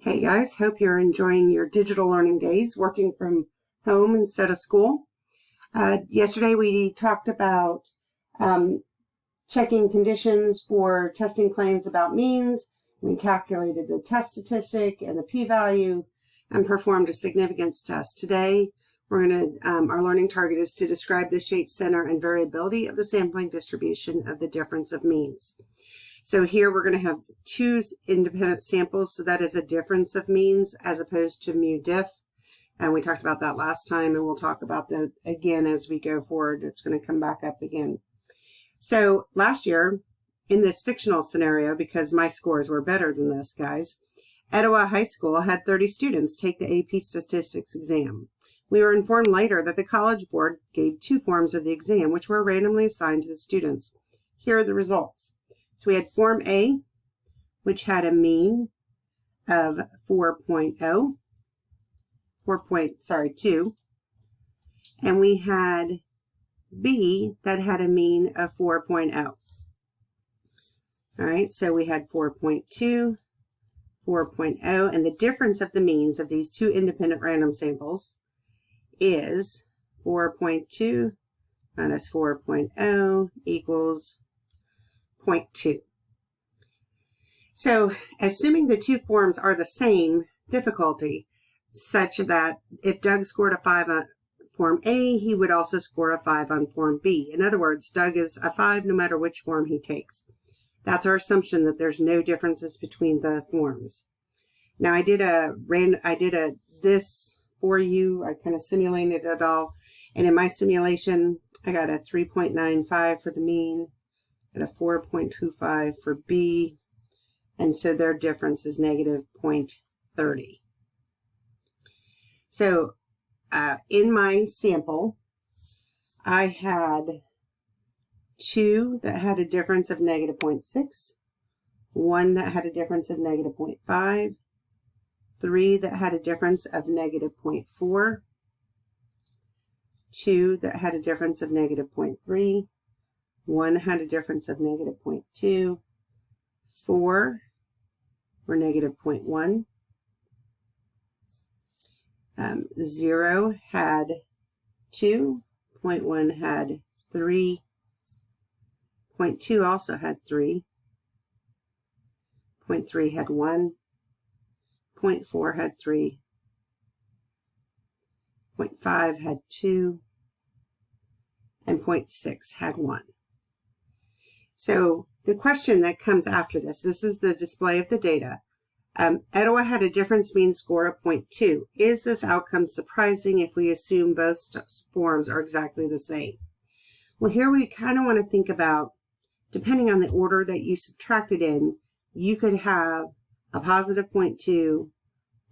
Hey guys, hope you're enjoying your digital learning days, working from home instead of school. Yesterday we talked about checking conditions for testing claims about means. We calculated the test statistic and the p-value and performed a significance test. Today we're going to, our learning target is to describe the shape, center, and variability of the sampling distribution of the difference of means. So here we're going to have two independent samples, so that is a difference of means as opposed to mu diff. And we talked about that last time, and we'll talk about that again as we go forward. It's going to come back up again. So last year, in this fictional scenario, because my scores were better than this, guys, Etowah High School had 30 students take the AP Statistics exam. We were informed later that the College Board gave two forms of the exam, which were randomly assigned to the students. Here are the results. So we had Form A, which had a mean of 2, and we had B that had a mean of 4.0. All right, so we had 4.2, 4.0, and the difference of the means of these two independent random samples is 4.2 minus 4.0 equals 0.2. So, assuming the two forms are the same difficulty, such that if Doug scored a 5 on Form A, he would also score a 5 on Form B. In other words, Doug is a 5 no matter which form he takes. That's our assumption, that there's no differences between the forms. Now, I did this for you. I kind of simulated it all. And in my simulation, I got a 3.95 for the mean, and a 4.25 for B, and so their difference is negative 0.30. So in my sample, I had 2 that had a difference of negative 0.6, 1 that had a difference of negative 0.5, 3 that had a difference of negative 0.4, 2 that had a difference of negative 0.3, 1 had a difference of negative 0.2, 4 were negative 0.1, 0 had 2, 0.1 had 3, 0.2 also had 3, 0.3 had 1, 0.4 had 3, 0.5 had 2, and 0.6 had 1. So the question that comes after this is the display of the data. Etowah had a difference mean score of 0.2. Is this outcome surprising if we assume both forms are exactly the same? Well, here we kind of want to think about, depending on the order that you subtracted in, you could have a positive 0.2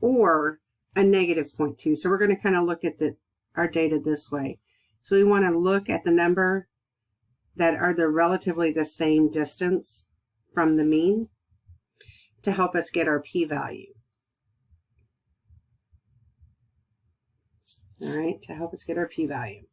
or a negative 0.2. So we're going to kind of look at our data this way. So we want to look at the number that are relatively the same distance from the mean to help us get our p-value. All right, to help us get our p-value.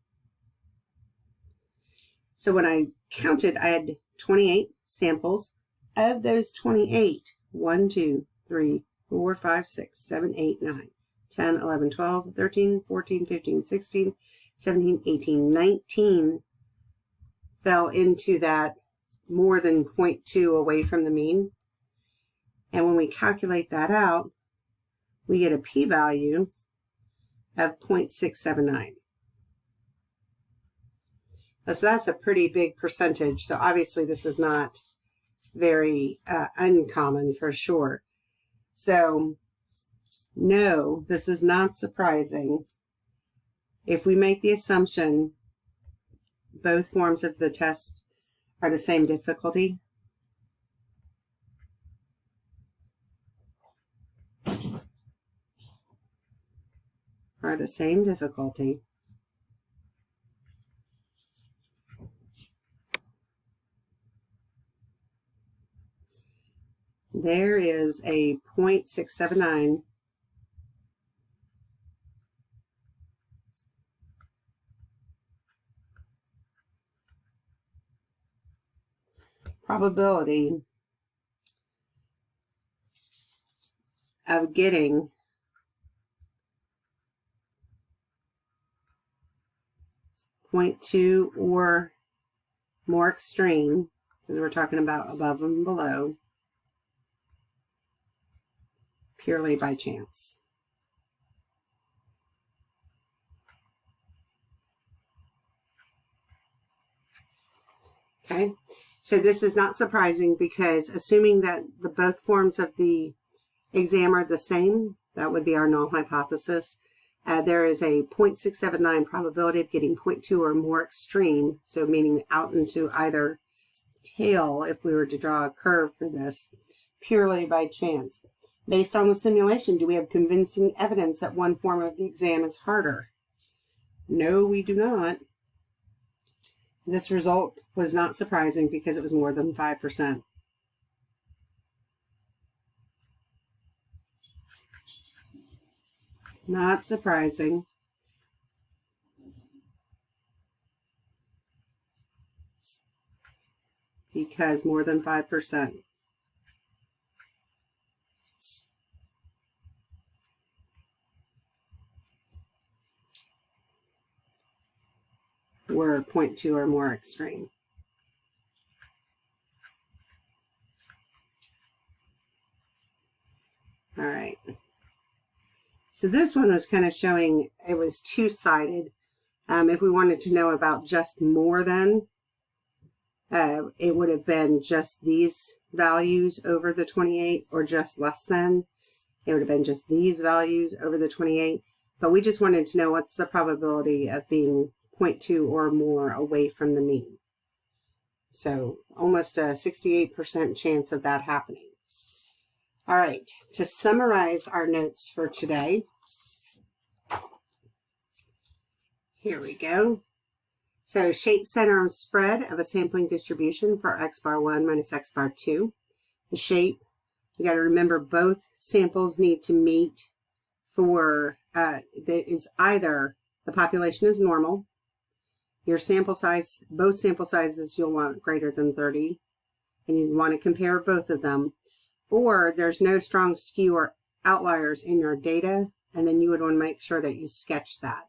So when I counted, I had 28 samples. Of those 28, 1, 2, 3, 4, 5, 6, 7, 8, 9, 10, 11, 12, 13, 14, 15, 16, 17, 18, 19 fell into that more than 0.2 away from the mean. And when we calculate that out, we get a p-value of 0.679. So that's a pretty big percentage. So obviously this is not very uncommon for sure. So no, this is not surprising. If we make the assumption both forms of the test are the same difficulty, there is a 0.679 probability of getting .2 or more extreme, because we're talking about above and below, purely by chance. Okay, so this is not surprising because assuming that the both forms of the exam are the same, that would be our null hypothesis. There is a 0.679 probability of getting 0.2 or more extreme, so meaning out into either tail if we were to draw a curve for this, purely by chance. Based on the simulation, do we have convincing evidence that one form of the exam is harder? No, we do not. This result was not surprising because it was more than 5%. Not surprising. Because more than 5%. Were 0.2 or more extreme. All right. So this one was kind of showing it was two-sided. If we wanted to know about just more than, it would have been just these values over the 28, or just less than. It would have been just these values over the 28. But we just wanted to know what's the probability of being 0.2 or more away from the mean. So almost a 68% chance of that happening. All right, to summarize our notes for today, here we go. So shape, center, and spread of a sampling distribution for x bar 1 minus x bar 2. The shape, you got to remember both samples need to meet for, is either the population is normal, your sample size, both sample sizes you'll want greater than 30, and you want to compare both of them, or there's no strong skew or outliers in your data, and then you would want to make sure that you sketch that,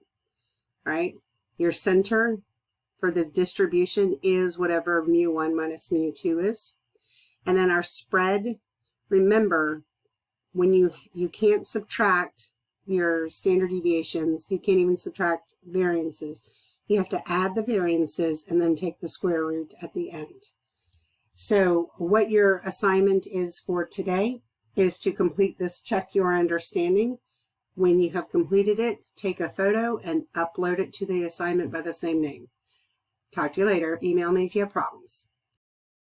right? Your center for the distribution is whatever mu1 minus mu2 is. And then our spread, remember, when you can't subtract your standard deviations, you can't even subtract variances. You have to add the variances and then take the square root at the end. So what your assignment is for today is to complete this check your understanding. When you have completed it, take a photo and upload it to the assignment by the same name. Talk to you later. Email me if you have problems.